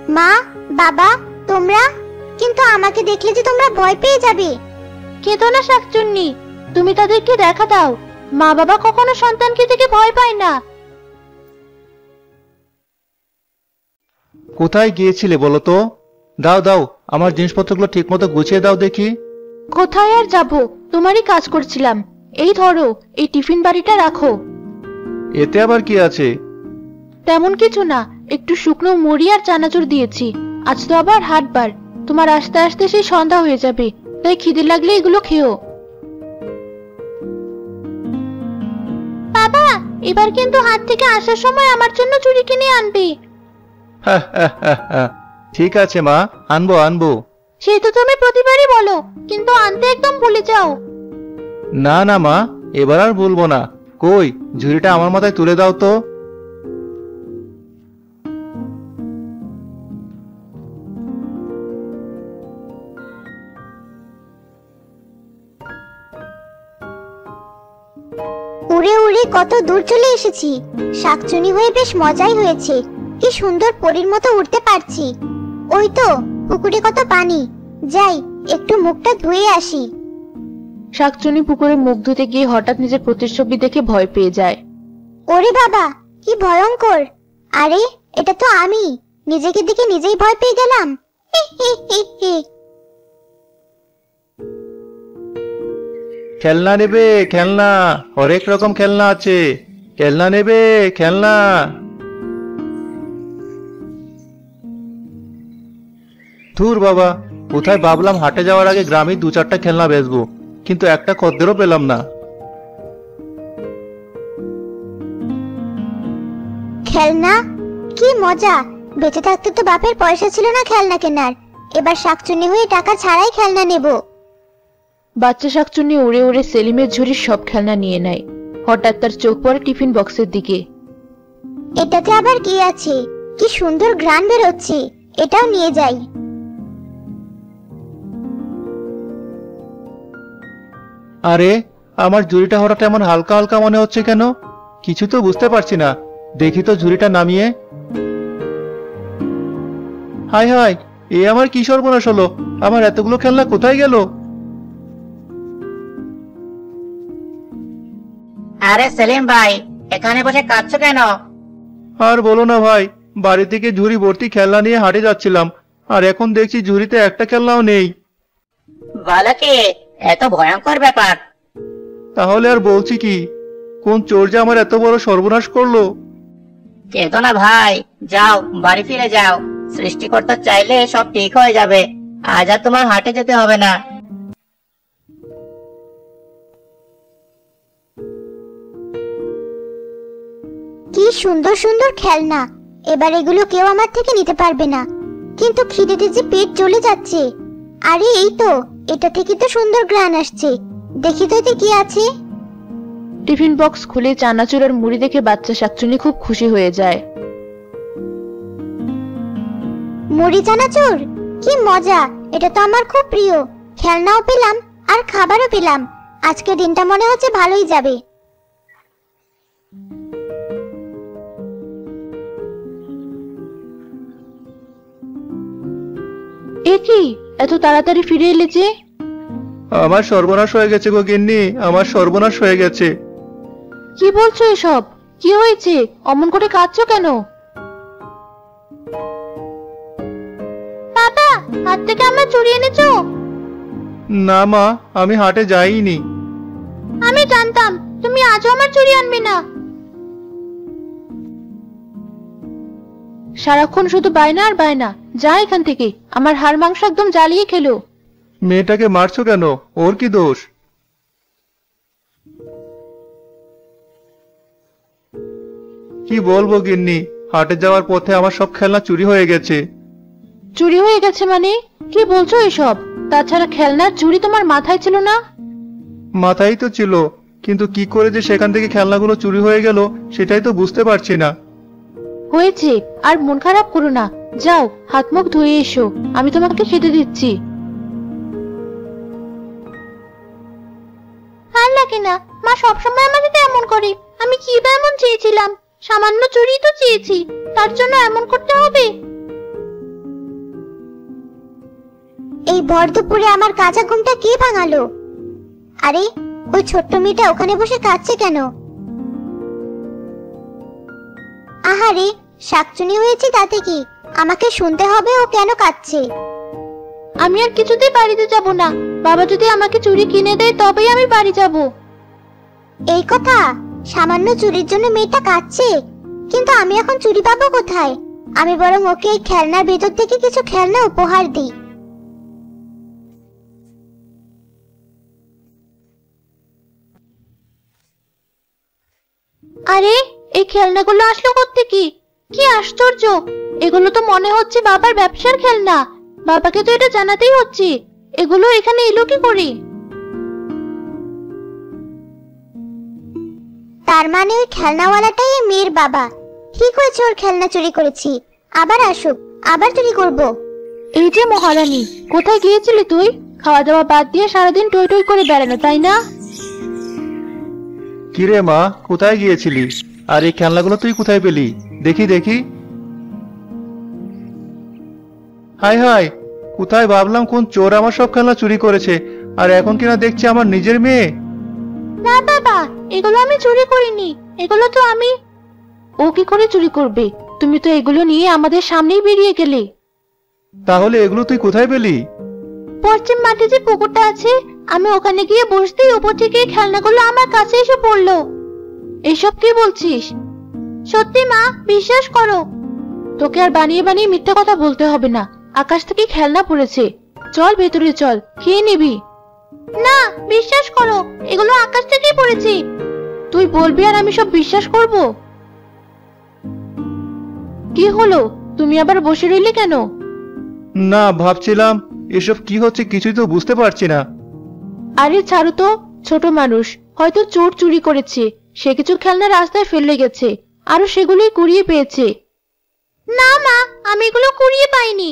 মা, বাবা, তোমরা কিন্তু আমাকে দেখলে যে তোমরা ভয় পেয়ে যাবে। কেঁদো না শাকচুন্নি, তুমি তাদেরকে দেখা দাও, মা বাবা কখনো সন্তানকে দেখে ভয় পায় না। কোথায় গিয়েছিলে বলো তো? দাও দাও, আমার জিনিসপত্রগুলো ঠিক মতো গুছিয়ে দাও দেখি। কোথায় আর যাব, তোমারই কাজ করছিলাম। এই ধরো, এই টিফিন বাড়িটা রাখো। এতে আবার কি আছে? তেমন কিছু না, একটু শুকনো মুড়ি আর চানাচুর দিয়েছি। আজ তো আবার হাটবার, তোমার আস্তে আস্তে সেই সন্ধ্যা হয়ে যাবে, তাই খিদে লাগলে এগুলো খেও। বাবা, এবার কিন্তু হাট থেকে আসার সময় আমার জন্য চুড়ি কিনে আনবে। ঠিক আছে মা, আনবো আনবো। সে তো তুমি প্রতিবারই বলো, কিন্তু আনতে একদম ভুলে যাও। না না মা, এবার আর বলবো না। কই, ঝুড়িটা আমার মাথায় তুলে দাও তো। উড়ে উড়ে কত দূর চলে এসেছি। শাকচুনি হয়ে বেশ মজাই হয়েছে। কি সুন্দর পরীর মতো উড়তে পারছি। ওই তো পুকুরে কত পানি, যাই একটু মুখটা ধুয়ে আসি। শাকচুনি পুকুরে মুখ ধুতে গিয়ে হঠাৎ নিজের প্রতিচ্ছবি দেখে ভয় পেয়ে যায়। ওরে বাবা, কি ভয়ঙ্কর! আরে, এটা তো আমি। নিজেকে দেখে নিজেই ভয় পেয়ে গেলাম। খেলনা নেবে? খেলনা, হরেক রকম খেলনা আছে। খেলনা নেবে? খেলনা। ধুর বাবা, কোথায় ভাবলাম হাটে যাওয়ার আগে গ্রামে 2-4টা খেলনা বেচবো, কিন্তু একটা খদ্দেরও পেলাম না। খেলনা? কি মজা! বেঁচে থাকতে তো বাপের পয়সা ছিল না খেলনা কেনার, এবার শাকচুনি হয়ে টাকা ছাড়াই খেলনা নেব। বাচ্চা শাকচুন্নি উড়ে উড়ে সেলিমের ঝুড়ির সব খেলনা নিয়ে নেয়। হঠাৎ তার চোখ পড়ে টিফিন বক্সের দিকে। এটাতে আবার কি আছে? কি সুন্দর ঘ্রাণ বেরোচ্ছে, এটাও নিয়ে যাই। আরে, আমার ঝুড়িটা হঠাৎ এমন হালকা হালকা মনে হচ্ছে কেন? কিছু তো বুঝতে পারছি না। দেখি তো ঝুড়িটা নামিয়ে। হায় হায়, এ আমার কি সর্বনাশ হলো! আমার এতগুলো খেলনা কোথায় গেল? আরে সেলিম ভাই, এখানে বসে কাঁদছো কেন? আর বলো না ভাই, বাড়ি থেকে ঝুড়ি ভর্তি খেলনা নিয়ে হাটে যাচ্ছিলাম, আর এখন দেখছি ঝুড়িতে একটা খেলনাও নেই। বলো কি, এত ভয়ঙ্কর ব্যাপার? তাহলে আর বলছি কি, কোন চোর যে আমার এত বড় সর্বনাশ করলো! কেঁদো না ভাই, যাও বাড়ি ফিরে যাও। সৃষ্টিকর্তা চাইলে সব ঠিক হয়ে যাবে। আজ আর তোমার হাটে যেতে হবে না। কি সুন্দর সুন্দর খেলনা! এবার এগুলো কেউ আমার থেকে নিতে পারবে না। কিন্তু খিদেতে যে পেট জ্বলে যাচ্ছে। আরে এই তো, এটা থেকে তো সুন্দর ঘ্রাণ আসছে। দেখি তো এতে কি আছে। টিফিন বক্স খুলে চানাচুর আর মুড়ি দেখে বাচ্চা শাকচুন্নি খুব খুশি হয়ে যায়। মুড়ি চানাচুর, কি মজা! এটা তো আমার খুব প্রিয়। খেলনাও পেলাম আর খাবারও পেলাম। আজকে দিনটা মনে হচ্ছে ভালোই যাবে। এ কি, এত তাড়াতাড়ি ফিরে এলে যে? আমার সর্বনাশ হয়ে গেছে গো গিন্নি, আমার সর্বনাশ হয়ে গেছে। কি বলছো এসব? কি হয়েছে? অমন করে কাঁদছো কেন? বাবা, হাত থেকে আমার চুরি এনেছো? না মা, আমি হাটে যাইনি। আমি জানতাম তুমি আজও আমার চুরি আনবে না। সারাক্ষণ শুধু বায়না আর বায়না। যা এখান থেকে, আমার হাড় মাংস একদম জ্বালিয়ে খেলো। মেয়েটাকে মারছো কেন? ওর কি দোষ? কি বলবো গিন্নি, হাটে যাওয়ার পথে আমার সব খেলনা চুরি হয়ে গেছে। চুরি হয়ে গেছে মানে? কি বলছো এসব? তাছাড়া খেলনার চুরি তোমার মাথায় ছিল না? মাথায় তো ছিল, কিন্তু কি করে যে সেখান থেকে খেলনাগুলো চুরি হয়ে গেল সেটাই তো বুঝতে পারছি না। হয়েছে, আর মন খারাপ করো না। যাও হাত মুখ ধুয়ে এসো, আমি তোমাকে খেতে দিচ্ছি। আর লাগে না, মা সবসময় আমার সাথে এমন করে। আমি কি বা এমন চেয়েছিলাম? সামান্য চুরি তো চেয়েছি, তার জন্য এমন করতে হবে? ভর দুপুরে আমার কাঁচা ঘুমটা কে ভাঙালো? আরে ওই ছোট্ট মেয়েটা ওখানে বসে কাঁদছে কেন? আহারে, শাকচুনি হয়েছে তাতে কি, আমাকে শুনতে হবে ও কেন কাঁদছে। আমি আর কিছুতেই বাড়িতে যাব না। বাবা যদি আমাকে চুড়ি কিনে দেয় তবেই আমি বাড়ি যাব। এই কথা? সামান্য চুরির জন্য মেয়েটা কাঁদছে, কিন্তু আমি এখন চুরি পাবো কোথায়? আমি বরং ওকে এই খেলনার ভেতর থেকে কিছু খেলনা উপহার দিই। আরে, এই খেলনাগুলো আসলো কোত্থেকে? কি আশ্চর্য! এগুলো তো মনে হচ্ছে বাবার ব্যবসার খেলনা। বাবাকে তো এটা জানাতেই হচ্ছে। এগুলো এখানে এলো কি করে? তার মানে ওই খেলনাওয়ালাটাই এই মেয়ের বাবা। ঠিক হয়েছে, ওর খেলনা চুরি করেছি। আবার আসুক, আবার চুরি করব। এই যে মহারানী, কোথায় গিয়েছিলি তুই? খাওয়া দাওয়া বাদ দিয়ে সারাদিন টই টই করে বেড়ানো, তাই না? কিরে মা, কোথায় গিয়েছিলি? আর এই খেলনাগুলো তুই কোথায় পেলি? দেখি দেখি। হায় হায়, কোথায় ভাবলাম কোন চোর আমার সব খেলনা চুরি করেছে, আর এখন কিনা দেখছি আমার নিজের মেয়ে। না বাবা, এগুলো আমি চুরি করিনি। এগুলো তো আমি। ও কি করে চুরি করবে? তুমি তো এগুলো নিয়ে আমাদের সামনেই বেরিয়ে গেলে। তাহলে এগুলো তুই কোথায় পেলি? পশ্চিম মাঠে যে পুকুরটা আছে, আমি ওখানে গিয়ে বসতেই উপর থেকে এই খেলনাগুলো আমার কাছে এসে পড়লো। এসব কি বলছিস? সত্যি মা, বিশ্বাস করো। তোকে আর বানিয়ে বানিয়ে মিথ্যা কথা বলতে হবে না। আকাশ থেকে খেলনা পড়েছে। চল ভেতরে চল, খেয়ে নিবি। না, বিশ্বাস করো, এগুলো আকাশ থেকেই পড়েছে। তুই বলবি আর আমি সব বিশ্বাস করব? কি হলো, তুমি আবার বসে রইলে কেন? না, ভাবছিলাম এসব কি হচ্ছে কিছুই তো বুঝতে পারছি না। আরে ছাড়ো তো, ছোট মানুষ, হয়তো চোর চুরি করেছে। সে কিছু খেলনা রাস্তায় ফেলে গেছে, আরো সেগুলোই কুড়িয়ে পেয়েছে। না মা, আমি এগুলো কুড়িয়ে পাইনি।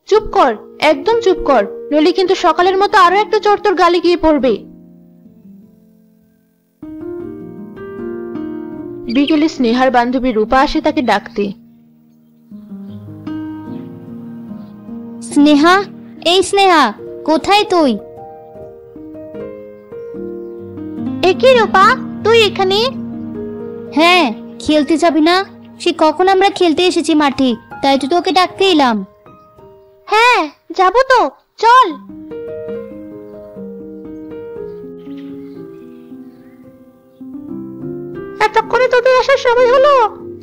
চুপ কর, একদম চুপ কর, নইলে কিন্তু সকালের মতো আরো একটা চোর তোর গালে গিয়ে পড়বে। বিকেলে স্নেহার বান্ধবী রূপা আসে তাকে ডাকতে। স্নেহা, এই স্নেহা, কোথায় তুই? একি রূপা, তুই এখানে? হ্যাঁ, খেলতে যাবি না? সে কখন আমরা খেলতে এসেছি মাঠে, তাই তো তোকে ডাকতে এলাম। হ্যাঁ, যাবো তো, চল। এতক্ষণে তোদের আসার সময় হলো।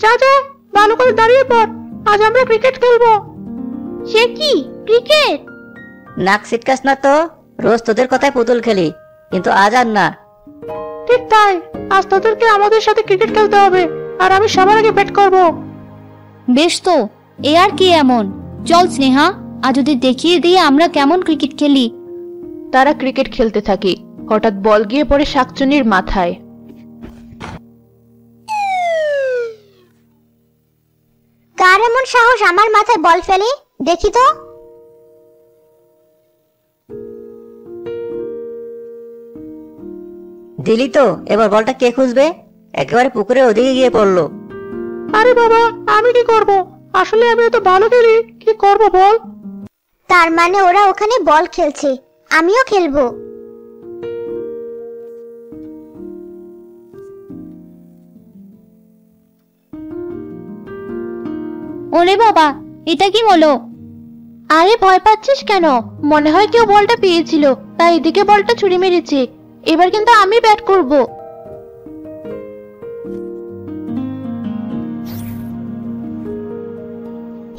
যা যা, ভালো করে দাঁড়িয়ে পড়, আজ আমরা ক্রিকেট খেলবো। সে কি ক্রিকেট? নাক সিটকাস না তো, রোজ তোদের কথায় পুতুল খেলি, কিন্তু আজ আর না। ঠিক তাই, আজ তোদেরকে আমাদের সাথে ক্রিকেট খেলতে হবে, আর আমি সবার আগে ব্যাট করব। বেশ তো, এ আর কি এমন? চল স্নেহা, আজ ওদের দেখিয়ে দিয়ে আমরা কেমন ক্রিকেট খেলি। তারা ক্রিকেট খেলতে থাকে। হঠাৎ বল গিয়ে পড়ে শাকচুনির মাথায়। কার এমন সাহস আমার মাথায় বল ফেলে? দেখি তো। দিলি তো, এবার বলটা কে খুঁজবে? একেবারে পুকুরে ওদিকে গিয়ে পড়লো। আরে বাবা, আমি কি করব? আসলে আমি তো ভালো খেলি, কি করব বল? তার মানে ওরা ওখানে বল খেলছে, আমিও খেলবো। ওরে বাবা, এটা কি হলো? আরে ভয় পাচ্ছিস কেন? মনে হয় কেউ বলটা পেয়েছিল, তাই এদিকে বলটা ছুড়ে মেরেছে। এবার কিন্তু আমি ব্যাট করব।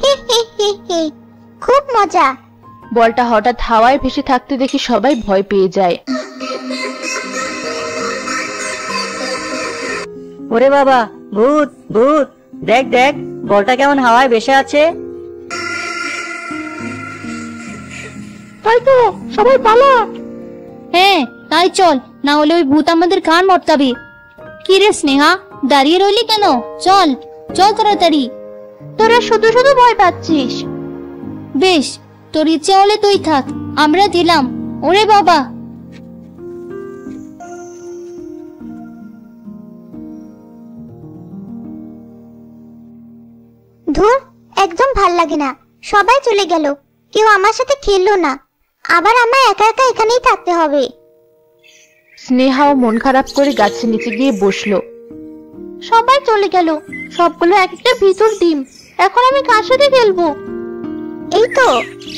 হে হে হে হে, খুব মজা। বলটা হঠাৎ হাওয়ায় ভেসে থাকতে দেখে সবাই ভয় পেয়ে যায়। ওরে বাবা, ভূত ভূত, দেখ দেখ বলটা কেমন হাওয়ায় ভেসে আছে। তাই তো, সবাই পালা। হ্যাঁ, তাই চল, না হলে ওই ভূত আমাদের কান মটকাবে। কি রে স্নেহা, দাঁড়িয়ে রইলি কেন? চল চল তাড়াতাড়ি। তোরা শুধু শুধু ভয় পাচ্ছিস। বেশ, তোর ইচ্ছে হলে তুই থাক, আমরা দিলাম। ওরে বাবা, ধুর, একদম ভাল লাগে না। সবাই চলে গেল, কেউ আমার সাথে খেললো না। আবার আমার একা একা এখানেই থাকতে হবে। স্নেহাও মন খারাপ করে গাছের নিচে গিয়ে বসলো। সবাই চলে গেল, সবগুলো এক একটা ভিতর ডিম। এখন আমি কার সাথে খেলবো? এই তো,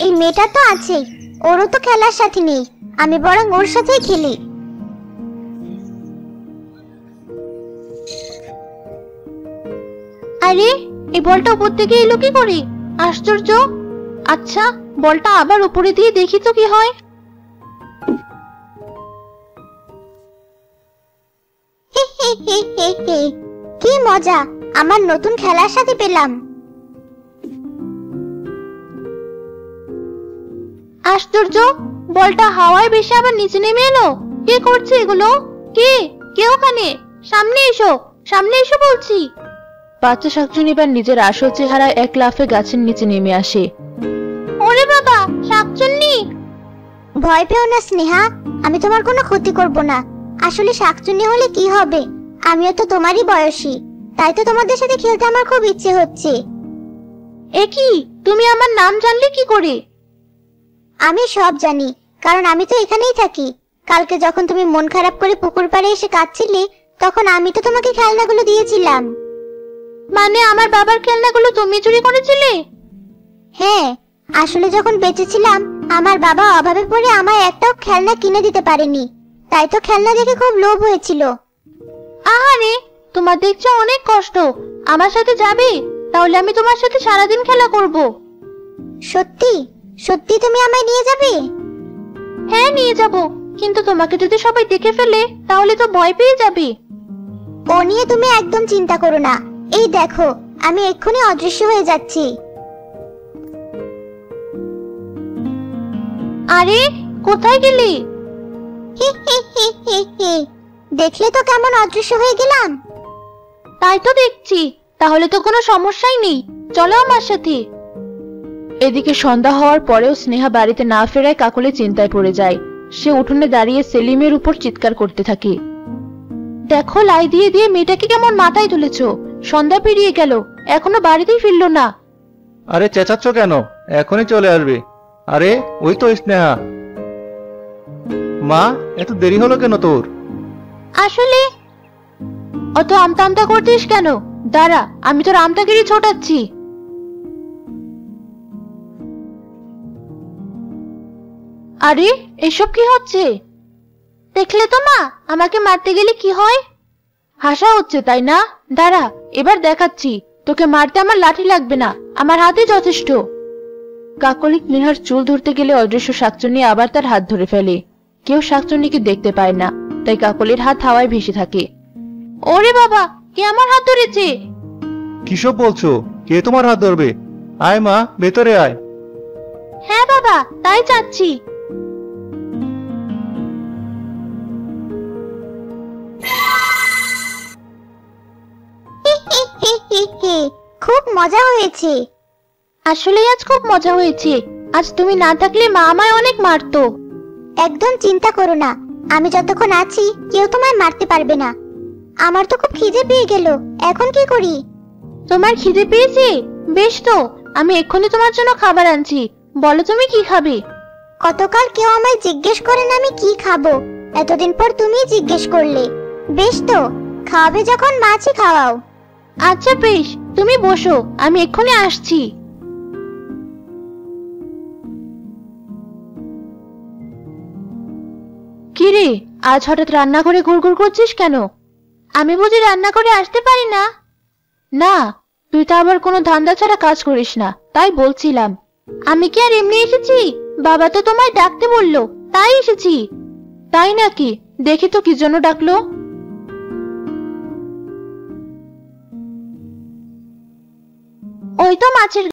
এই মেয়েটা তো আছেই, ওরও তো খেলার সাথে নেই, আমি বরং ওর সাথেই খেলি। আরে, এই বলটা উপর থেকে এলো কি করে? আশ্চর্য। আচ্ছা, বলটা আবার উপরে দিয়ে দেখি তো কি হয়। হে হে হে হে হে, কি মজা, আমার নতুন খেলার সাথে পেলাম। আশ্চর্য, বলটা হাওয়ায় ভেসে আবার নিচে নেমে এলো। কে করছে এগুলো? কে কে ওখানে? সামনে এসো, সামনে এসো বলছি। বাচ্চা শাকচুন্নি এবার নিজের আসল চেহারা এক লাফে গাছের নিচে নেমে আসে। ওরে বাবা, শাকচুন্নি! ভয় পেও না স্নেহা, আমি তোমার কোনো ক্ষতি করব না। আসলে শাকচুন্নি হলে কি হবে, আমিও তো তোমারই বয়সী, তাই তো তোমাদের সাথে খেলতে আমার খুব ইচ্ছে হচ্ছে। এ কি, তুমি আমার নাম জানলে কি করে? আমি সব জানি, কারণ আমি তো এখানেই থাকি। কালকে যখন তুমি মন খারাপ করে পুকুর পাড়ে এসে কাঁদছিলে, তখন আমি তো তোমাকে খেলনাগুলো দিয়েছিলাম। মানে আমার বাবার খেলনাগুলো তুমি চুরি করেছিলে? হ্যাঁ, আসলে যখন বেঁচে ছিলাম, আমার বাবা অভাবে পড়ে আমায় একটাও খেলনা কিনে দিতে পারেনি, তাই তো খেলনা দেখে খুব লোভ হয়েছিল। আহারে, তোমার দেখছো অনেক কষ্ট। আমার সাথে যাবে? তাহলে আমি তোমার সাথে সারাদিন খেলা করব। সত্যি সত্যি তুমি আমায় নিয়ে যাবে? হ্যাঁ, নিয়ে যাব, কিন্তু তোমাকে যদি সবাই দেখে ফেলে তাহলে তো ভয় পেয়ে যাবে। ও নিয়ে তুমি একদম চিন্তা করো না। এই দেখো, আমি এক্ষুনি অদৃশ্য হয়ে যাচ্ছি। আরে, কোথায় গেলি? হি হি হি হি হি, দেখলে তো কেমন অদৃশ্য হয়ে গেলাম। তাই তো দেখছি, তাহলে তো কোনো সমস্যাই নেই, চলো আমার সাথে। এদিকে সন্ধ্যা হওয়ার পরেও স্নেহা বাড়িতে না ফেরায় কাকলি চিন্তায় পড়ে যায়। সে উঠোনে দাঁড়িয়ে সেলিমের উপর চিৎকার করতে থাকে। দেখো, লাই দিয়ে দিয়ে মেয়েটাকে কেমন মাথায় তুলেছো। সন্ধ্যা পেরিয়ে গেল, এখনো বাড়িতেই ফিরলো না। আরে চেঁচাচ্ছ কেন? এখনই চলে আসবে। আরে ওই তো স্নেহা। মা, এত দেরি হলো কেন তোর? আসলে অত আমতা আমতা করছিস কেন? দাঁড়া, আমি তোর আমতাগিরি ছোটাচ্ছি। আরে, এসব কি হচ্ছে? দেখলে তো মা, আমাকে মারতে গেলে কি হয়? হাসা হচ্ছে তাই না? দাঁড়া, এবার দেখাচ্ছি। তোকে মারতে আমার লাঠি লাগবে না, আমার হাতে যথেষ্ট। কাকলি স্নেহার চুল ধরতে গেলে অদৃশ্য শাকচুন্নি আবার তার হাত ধরে ফেলে। কেউ শাকচুন্নিকে দেখতে পায় না, তাই কাকলির হাত হাওয়ায় ভেসে থাকে। ওরে বাবা, কে আমার হাত ধরেছে? কিসব বলছো? কে তোমার হাত ধরবে? আয় মা, ভেতরে আয়। হ্যাঁ বাবা, তাই চাচ্ছি। হি হি হি হি হি, খুব মজা হয়েছে। আসলে আজ খুব মজা হয়েছে। আজ তুমি না থাকলে মা আমায় অনেক মারতো। একদম চিন্তা করো না, আমি যতক্ষণ আছি কেউ তোমায় মারতে পারবে না। আমার তো খুব খিদে পেয়ে গেল, এখন কি করি? তোমার খিদে পেয়েছে? বেশ তো, আমি এক্ষুনি তোমার জন্য খাবার আনছি। বলো তুমি কি খাবে? গতকাল কেউ আমায় জিজ্ঞেস করেন আমি কি খাবো, এতদিন পর তুমি জিজ্ঞেস করলে। বেশ তো, খাওয়াবে যখন মাছই খাওয়াও। আচ্ছা বেশ, তুমি বসো, আমি এক্ষুনি আসছি। কিরে, আজ হঠাৎ রান্না করে ঘুরঘুর করছিস কেন? আমি বুঝি রান্না করে আসতে পারি না? না, তুই তো আবার কোনো ধান্দা ছাড়া কাজ করিস না, তাই বলছিলাম। আমি কি আর এমনি এসেছি? বাবা তো তোমায় ডাকতে বললো, তাই এসেছি। তাই নাকি? দেখি তো কি জন্য ডাকলো। ওই তো মাছের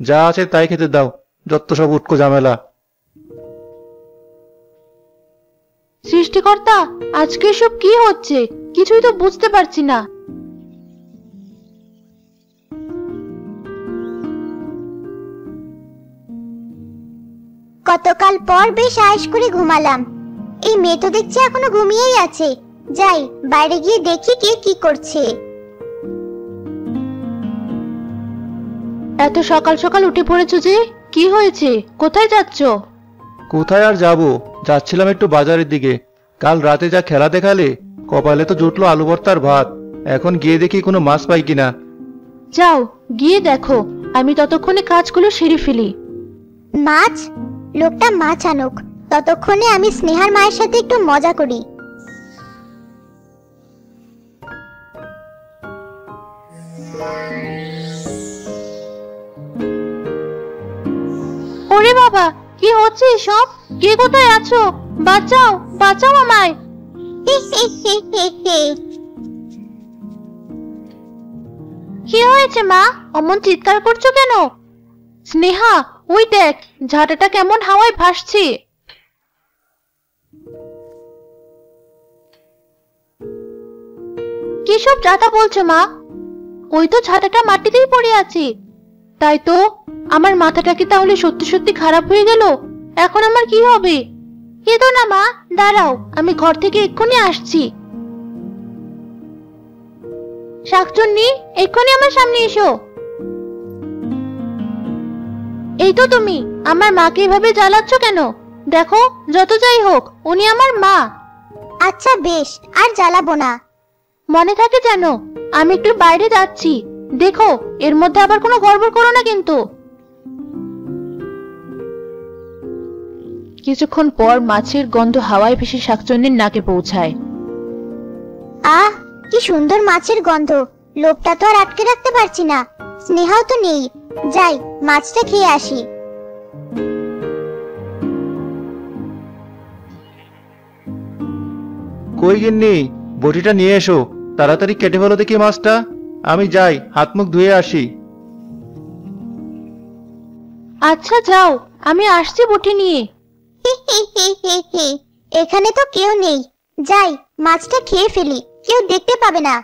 যা আছে তাই খেতে দাও, যত সব উটকো ঝামেলা। সৃষ্টিকর্তা, আজকে সব কি হচ্ছে কিছুই তো বুঝতে পারছি না। কতকাল পর বেশ আয়েশ করে ঘুমালাম। এই মেয়ে তো দেখছি এখনো ঘুমিয়েই আছে। যাই বাইরে গিয়ে দেখি কে কি করছে। এত সকাল সকাল উঠে পড়েছো যে, কি হয়েছে? কোথায় যাচ্ছ? কোথায় আর যাবো, যাচ্ছিলাম একটু বাজারের দিকে। কাল রাতে যা খেলা দেখালে, কপালে তো জুটলো আলু ভর্তার ভাত। এখন গিয়ে দেখি কোনো মাছ পাই কিনা। যাও গিয়ে দেখো, আমি ততক্ষণে কাজগুলো সেরে ফেলি। মাছ? লোকটা মাছ আনুক, ততক্ষণে আমি স্নেহার মায়ের সাথে একটু মজা করি। ওরে বাবা, কি হচ্ছে এসব? কে কোথায় আছো? বাঁচাও, বাঁচাও আমায়। কি হয়েছে মা, অমন চিৎকার করছো কেন? স্নেহা, ওই দেখ ঝাঁটাটা কেমন হাওয়ায় ভাসছে। কিসব যাতা বলছো মা? ওই তো ঝাঁটাটা মাটিতেই পড়ে আছে। তাই তো, আমার মাথাটা কি তাহলে সত্যি সত্যি খারাপ হয়ে গেল? এখন আমার কি হবে? কেঁদো না মা, দাঁড়াও, আমি ঘর থেকে এক্ষুনি আসছি। শাকচুন্নি, এক্ষুনি আমার সামনে এসো। এই তো তুমি, আমার মাকে এভাবে জ্বালাচ্ছ কেন? দেখো, যত যাই হোক উনি আমার মা। আচ্ছা বেশ, আর জ্বালাবো না। মনে থাকে যেন, আমি একটু বাইরে যাচ্ছি। দেখো, এর মধ্যে আবার কোনো গড়বড় করো না কিন্তু। কিছুক্ষণ পর মাছের গন্ধ হাওয়ায় ভেসে শাকচুন্নির নাকে পৌঁছায়। আহ, কি সুন্দর মাছের গন্ধ। লোভটা তো আর আটকে রাখতে পারছি না। স্নেহাও তো নেই। যাই মাছটা খেয়ে আসি। কই গিন্নি, বটিটা নিয়ে এসো, তাড়াতাড়ি কেটে ফেলো দেখি মাছটা। আমি যাই, হাত মুখ ধুয়ে আসি। আচ্ছা যাও, আমি আসছি বটি নিয়ে। এখানে তো কেউ নেই। যাই মাছটা খেয়ে ফেলি, কেউ দেখতে পাবে না।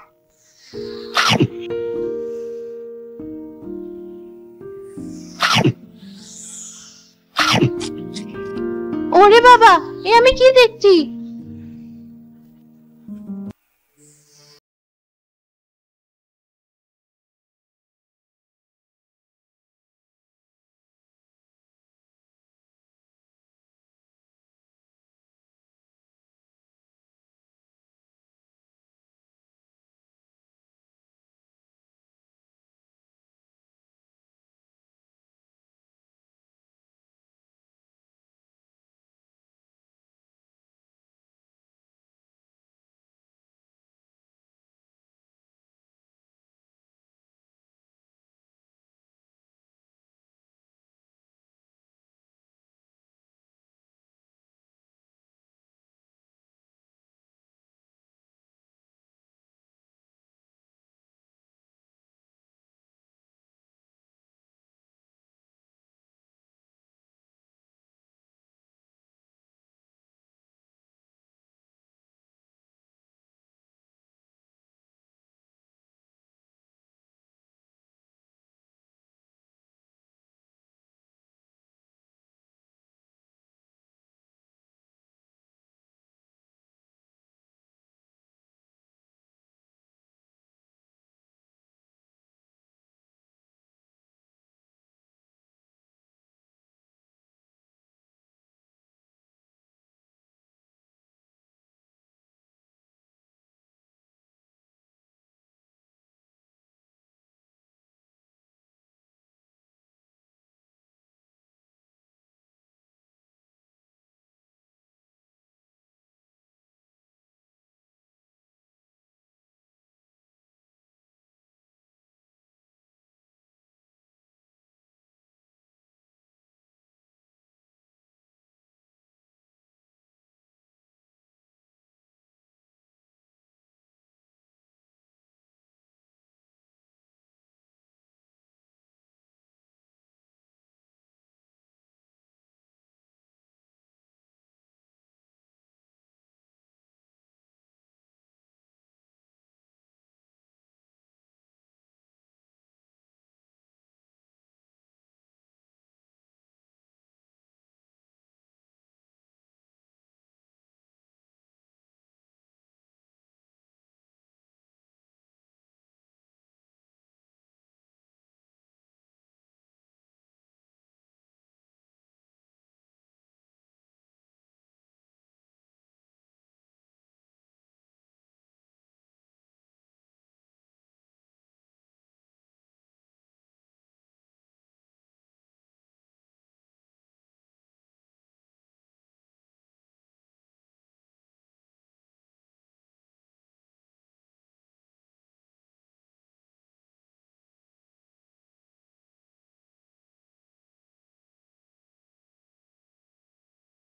ওরে বাবা, এ আমি কি দেখছি?